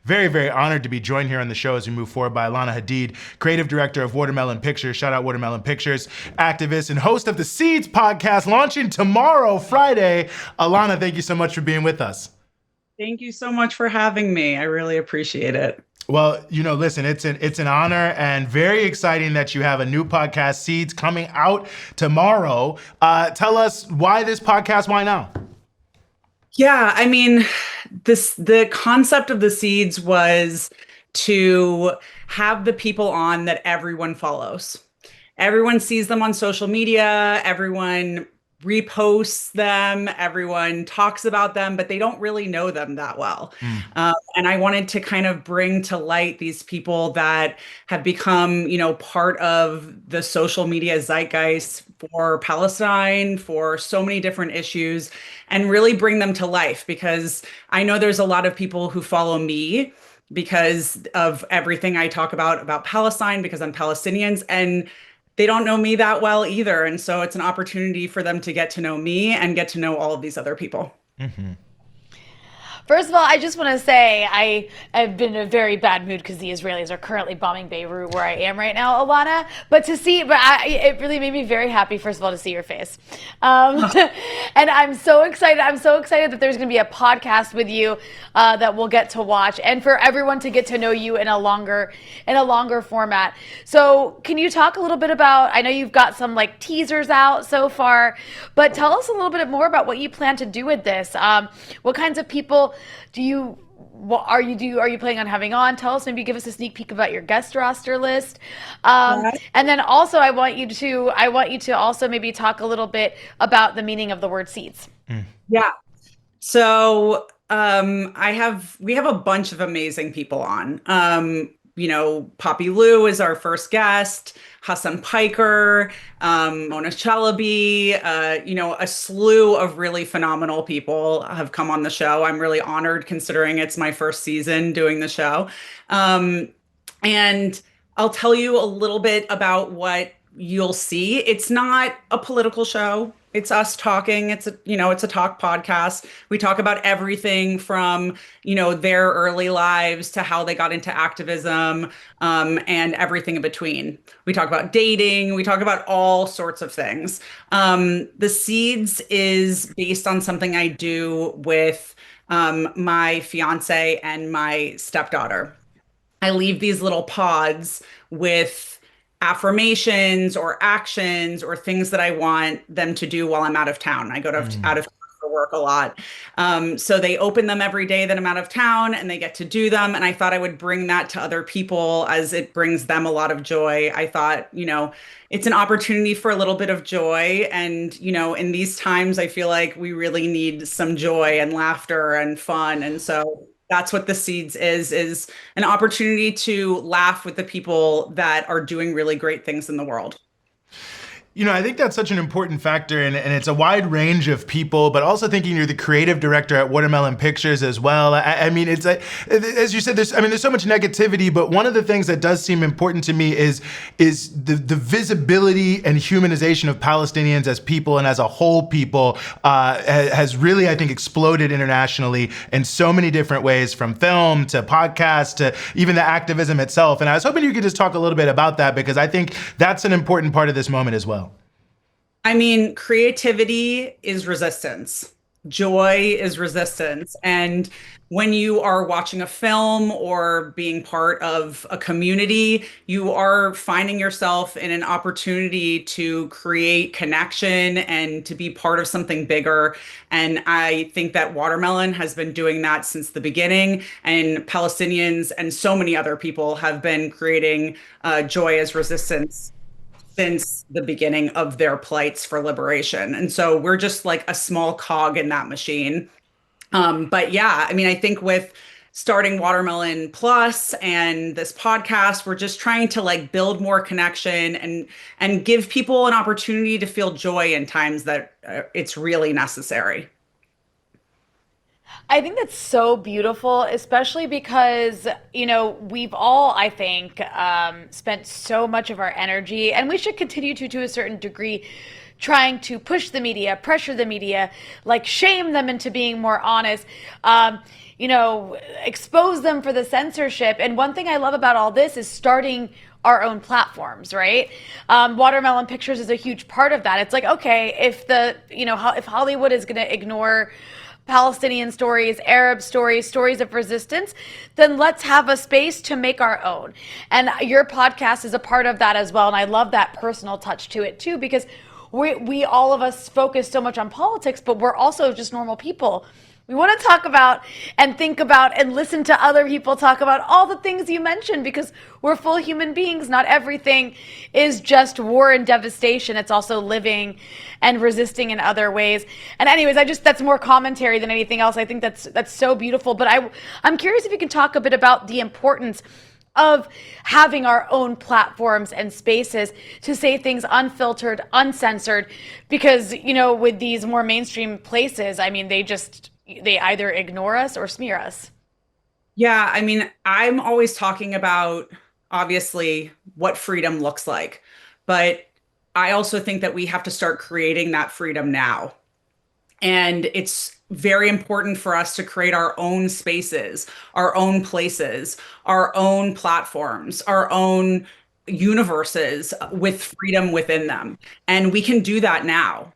very, very honored to be joined here on the show as we move forward by Alana Hadid, creative director of Watermelon Pictures. Shout out Watermelon Pictures, activist and host of the Seeds podcast, launching tomorrow, Friday. Alana, thank you so much for being with us. Thank you so much for having me. I really appreciate it. Well, listen, it's an honor and very exciting that you have a new podcast, Seeds, coming out tomorrow. Tell us why this podcast, why now? Yeah, I mean, the concept of the Seeds was to have the people on that everyone follows. Everyone sees them on social media, everyone reposts them, everyone talks about them, but they don't really know them that well. And I wanted to kind of bring to light these people that have become, part of the social media zeitgeist for Palestine, for so many different issues, and really bring them to life, because I know there's a lot of people who follow me because of everything I talk about Palestine, because I'm Palestinians, and they don't know me that well either. And so it's an opportunity for them to get to know me and get to know all of these other people. Mm-hmm. First of all, I just want to say I have been in a very bad mood because the Israelis are currently bombing Beirut, where I am right now, Alana. It really made me very happy, first of all, to see your face. And I'm so excited. I'm so excited that there's going to be a podcast with you that we'll get to watch, and for everyone to get to know you in a longer format. So can you talk a little bit about, I know you've got some teasers out so far, but tell us a little bit more about what you plan to do with this. What kinds of people are you planning on having on? Tell us, maybe give us a sneak peek about your guest roster list. And then also I want you to also maybe talk a little bit about the meaning of the word seeds. Yeah. So we have a bunch of amazing people on. Poppy Lou is our first guest, Hassan Piker, Mona Chalabi, a slew of really phenomenal people have come on the show. I'm really honored, considering it's my first season doing the show. And I'll tell you a little bit about what you'll see. It's not a political show. It's us talking. It's a talk podcast. We talk about everything from, their early lives to how they got into activism, and everything in between. We talk about dating. We talk about all sorts of things. The Seeds is based on something I do with my fiance and my stepdaughter. I leave these little pods with affirmations or actions or things that I want them to do while I'm out of town. I go out of town for work a lot. So they open them every day that I'm out of town, and they get to do them. And I thought I would bring that to other people, as it brings them a lot of joy. I thought, it's an opportunity for a little bit of joy. And, in these times, I feel like we really need some joy and laughter and fun. And so that's what the Seeds is an opportunity to laugh with the people that are doing really great things in the world. I think that's such an important factor, and it's a wide range of people, but also thinking you're the creative director at Watermelon Pictures as well. I mean, it's like, as you said, there's so much negativity, but one of the things that does seem important to me is the visibility and humanization of Palestinians as people and as a whole people has really, I think, exploded internationally in so many different ways, from film to podcast to even the activism itself. And I was hoping you could just talk a little bit about that, because I think that's an important part of this moment as well. I mean, creativity is resistance. Joy is resistance. And when you are watching a film or being part of a community, you are finding yourself in an opportunity to create connection and to be part of something bigger. And I think that Watermelon has been doing that since the beginning. And Palestinians and so many other people have been creating joy as resistance since the beginning of their plights for liberation. And so we're just like a small cog in that machine. But yeah, I mean, I think with starting Watermelon Plus and this podcast, we're just trying to build more connection and give people an opportunity to feel joy in times that it's really necessary. I think that's so beautiful, especially because, we've all, I think, spent so much of our energy, and we should continue to a certain degree, trying to push the media, pressure the media, like shame them into being more honest, expose them for the censorship. And one thing I love about all this is starting our own platforms, right? Watermelon Pictures is a huge part of that. It's like, okay, if Hollywood is going to ignore Palestinian stories, Arab stories, stories of resistance, then let's have a space to make our own. And your podcast is a part of that as well. And I love that personal touch to it too, because we all of us focus so much on politics, but we're also just normal people. We want to talk about and think about and listen to other people talk about all the things you mentioned, because we're full human beings. Not everything is just war and devastation. It's also living and resisting in other ways. And anyways, that's more commentary than anything else. I think that's so beautiful. But I'm curious if you can talk a bit about the importance of having our own platforms and spaces to say things unfiltered, uncensored, because, with these more mainstream places, I mean, they either ignore us or smear us. Yeah, I mean, I'm always talking about, obviously, what freedom looks like. But I also think that we have to start creating that freedom now. And it's very important for us to create our own spaces, our own places, our own platforms, our own universes with freedom within them. And we can do that now.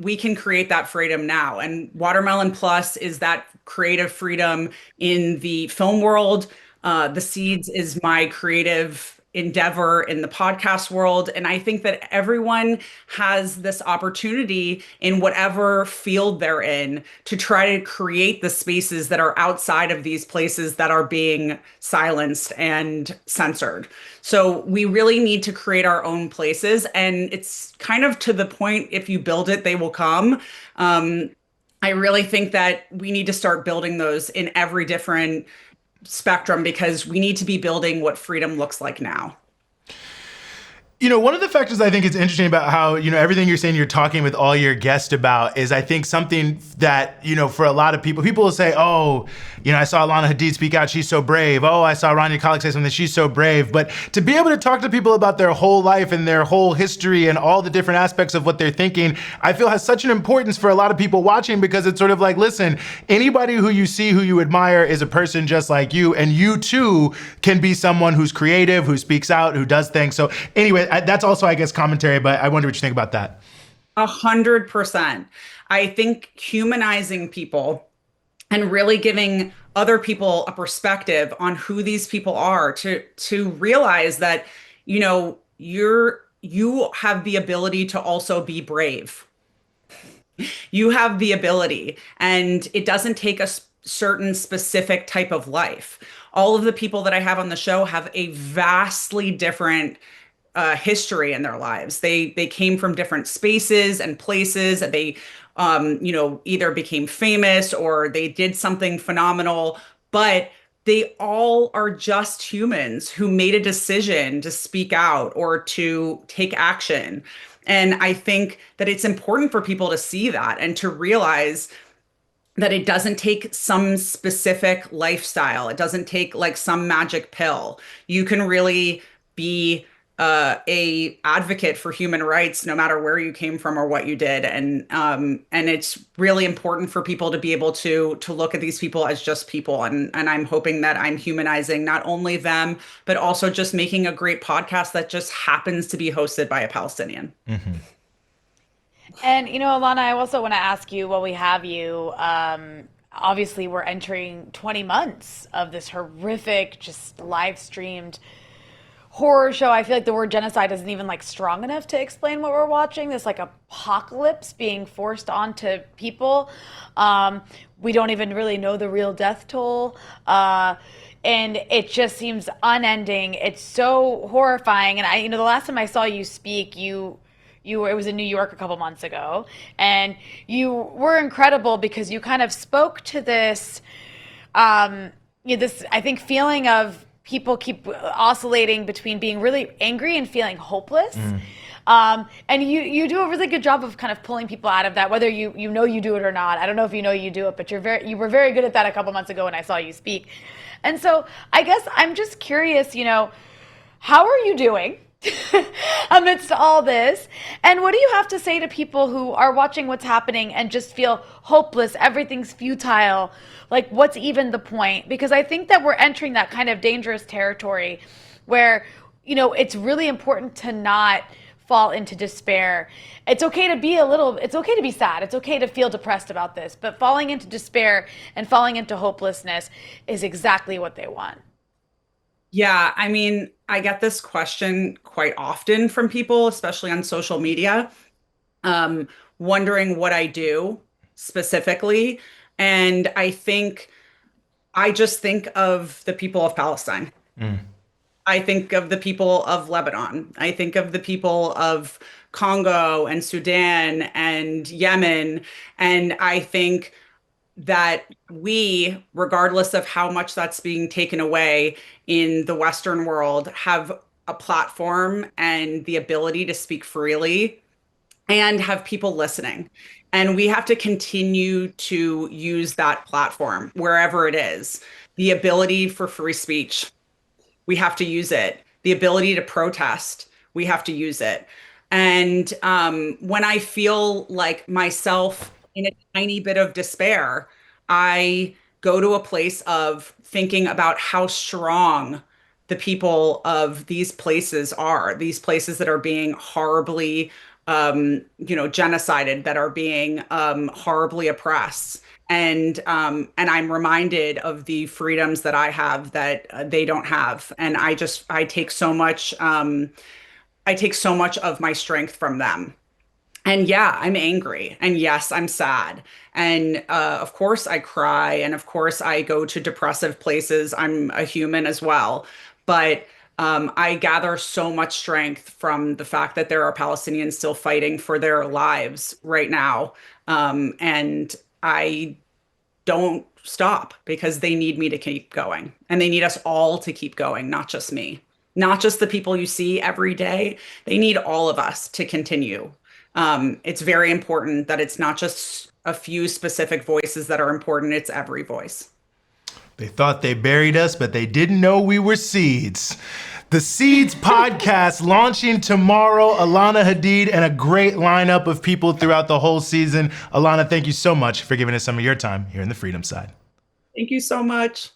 We can create that freedom now. And Watermelon Plus is that creative freedom in the film world. The Seeds is my creative endeavor in the podcast world. And I think that everyone has this opportunity in whatever field they're in to try to create the spaces that are outside of these places that are being silenced and censored. So we really need to create our own places. And it's kind of to the point, if you build it, they will come. I really think that we need to start building those in every different spectrum, because we need to be building what freedom looks like now. One of the factors I think is interesting about how, everything you're saying, you're talking with all your guests about is, I think, something that, for a lot of people will say, oh, I saw Alana Hadid speak out. She's so brave. Oh, I saw Rania Khalek say something. She's so brave. But to be able to talk to people about their whole life and their whole history and all the different aspects of what they're thinking, I feel has such an importance for a lot of people watching, because it's sort of like, listen, anybody who you see, who you admire, is a person just like you. And you too can be someone who's creative, who speaks out, who does things. So anyway, that's also, I guess, commentary, but I wonder what you think about that. 100%. I think humanizing people and really giving other people a perspective on who these people are, to realize that, you have the ability to also be brave. You have the ability, and it doesn't take a certain specific type of life. All of the people that I have on the show have a vastly different history in their lives. They came from different spaces and places. They either became famous or they did something phenomenal, but they all are just humans who made a decision to speak out or to take action. And I think that it's important for people to see that and to realize that it doesn't take some specific lifestyle. It doesn't take like some magic pill. You can really be a advocate for human rights, no matter where you came from or what you did. And it's really important for people to be able to look at these people as just people. And I'm hoping that I'm humanizing not only them, but also just making a great podcast that just happens to be hosted by a Palestinian. Mm-hmm. And, Alana, I also want to ask you, while we have you, obviously we're entering 20 months of this horrific, just live streamed horror show. I feel like the word genocide isn't even strong enough to explain what we're watching. This apocalypse being forced onto people. We don't even really know the real death toll. And it just seems unending. It's so horrifying. And the last time I saw you speak, it was in New York a couple months ago, and you were incredible because you kind of spoke to this, this, I think, feeling of people keep oscillating between being really angry and feeling hopeless. And you do a really good job of kind of pulling people out of that, whether you do it or not. I don't know if you do it, but you were very good at that a couple months ago when I saw you speak. And so I guess I'm just curious, how are you doing? amidst all this. And what do you have to say to people who are watching what's happening and just feel hopeless, everything's futile? Like, what's even the point? Because I think that we're entering that kind of dangerous territory where, it's really important to not fall into despair. It's okay to be it's okay to be sad. It's okay to feel depressed about this, but falling into despair and falling into hopelessness is exactly what they want. Yeah, I mean, I get this question quite often from people, especially on social media, wondering what I do specifically. And I just think of the people of Palestine. I think of the people of Lebanon. I think of the people of Congo and Sudan and Yemen. And I think that we, regardless of how much that's being taken away in the Western world, have a platform and the ability to speak freely and have people listening. And we have to continue to use that platform wherever it is. The ability for free speech, we have to use it. The ability to protest, we have to use it. And when I feel like myself in a tiny bit of despair, I go to a place of thinking about how strong the people of these places are, these places that are being horribly, genocided, that are being horribly oppressed. And I'm reminded of the freedoms that I have that they don't have. And I take so much, of my strength from them. And yeah, I'm angry. And yes, I'm sad. And of course, I cry. And of course, I go to depressive places. I'm a human as well. But I gather so much strength from the fact that there are Palestinians still fighting for their lives right now. And I don't stop because they need me to keep going. And they need us all to keep going, not just me, not just the people you see every day. They need all of us to continue. It's very important that it's not just a few specific voices that are important, it's every voice. They thought they buried us, but they didn't know we were seeds. The Seeds podcast launching tomorrow. Alana Hadid and a great lineup of people throughout the whole season. Alana, thank you so much for giving us some of your time here in the Freedom Side. Thank you so much.